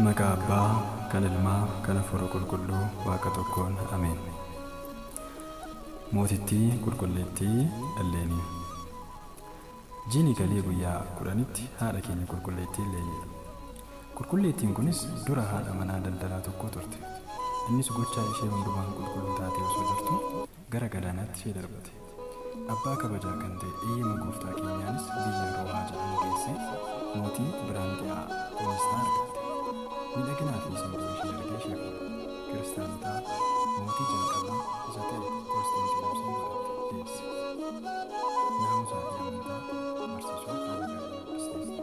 Magaba kanilma kana furu kulkullu waaqa tokkoon ameen. Mootittii qulqulleettii alleeni. Jiini galee guyyaa kudhanitti haadha keenya qulqulleettii illeenidha. Qulqulleettiin kunis dura haadha manaa daldalaa tokko turte. Innis gochaa ishee hundumaan qulqulluu taatee osoo jirtu gara galaanaatti ishee darbate. Abbaa kabajaa kan ta'e eeyyama gooftaa keenyaanis biyya Roomaa jedhamu geesse mootii Biraandiyaa Kunistaa argate. Miidhaginaa fi simboo ishee argee ishee fuudhe. Kiristaanotaa mootii jalqabaa isa ta'e Konstaantiinoosiin godhatte deesse. Naamusaa fi amantaa barsiisuu haala gaarii barsiiste.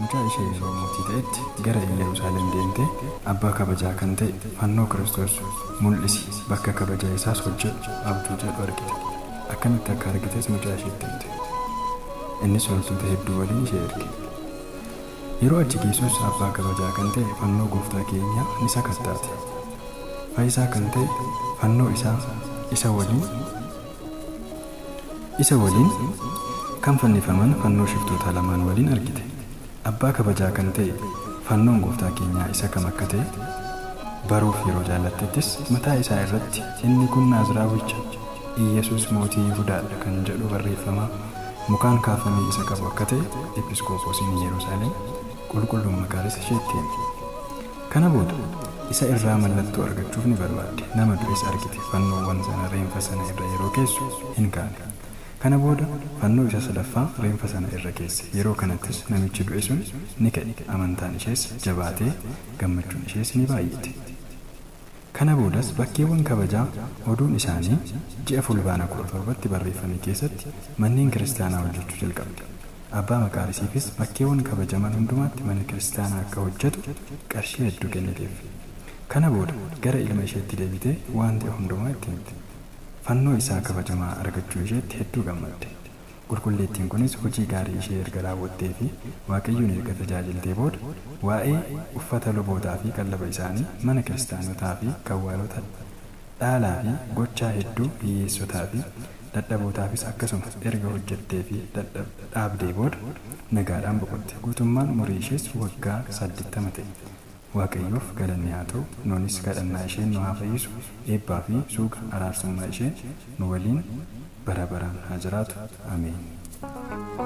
Mucaa ishee yeroo mootii ta'etti gara Yerusaalem deemtee abbaa kabajaa kan ta'e fannoo Kiristoos mul'isi bakka kabajaa isaas hojjedhu abjuu jedhu argite. Akkamitti akka argites mucaa isheetti himte. Innis wantoota hedduu waliin ishee erge. Yeroo achi geessus abbaa kabajaa kan ta'e fannoo gooftaa keenyaa ni sakattaate. Fayyisaa kan ta'e fannoo isaa isa waliin kan fannifaman fannoo shiftoota lamaan waliin argite. Abbaa kabajaa kan ta'e fannoon gooftaa keenyaa isa kam akka ta'e baruuf yeroo jaallattettis mataa isaa irratti inni kun Naaziraawicha Iyesuus mootii Yihudaadha kan jedhu barreeffama mukaan kaafamee isa qabu akka ta'e episkoopoosiin Yerusaalem qulqulluun maqaanis isheetti hime. Kana booda isa irraa mallattoo argachuuf ni barbaadde. Nama du'es argite. Fannoowwan sana reenfa sana irra yeroo keessu hin kaane. Kana booda fannoo isa sadaffaa reenfa sana irra keesse. Yeroo kanattis namichi du'e sun ni ka'e. Amantaan ishees jabaatee gammachuun ishees ni baay'ate. Kana boodas bakkeewwan kabajaa oduun isaanii ji'a fulbaana 17tti barreeffame keessatti manneen kiristaanaa hojjechuu jalqabde. Abbaa maqaarisiifis bakkeewwan kabajaman hundumaatti mana kiristaanaa akka hojjetu qarshii hedduu kenniteef. Kana booda gara ilma isheetti deebitee waan ta'e hundumaa itti himte. Fannoo isaa kabajamaa argachuu isheetti hedduu gammadde. Qulqulleettiin kunis hojii gaarii ishee erga raawwattee fi Waaqayyoon erga tajaajiltee booda waa'ee uffata lubootaa fi qallaba isaanii mana kiristaanotaa fi kawwaalota dhaalaa fi gochaa hedduu hiyyeessotaa fi dadhabootaafis akkasumas erga hojjettee fi dhaabdee booda nagaadhaan boqotte. Guutummaan umurii ishees waggaa 80 ta'e. Waaqayyoof galanni haa ta'u. Nuunis kadhannaa isheen nu haa fayyisu. Eebbaa fi suuqa araarsummaa isheen nu waliin bara baraan haa jiraatu. Ameen.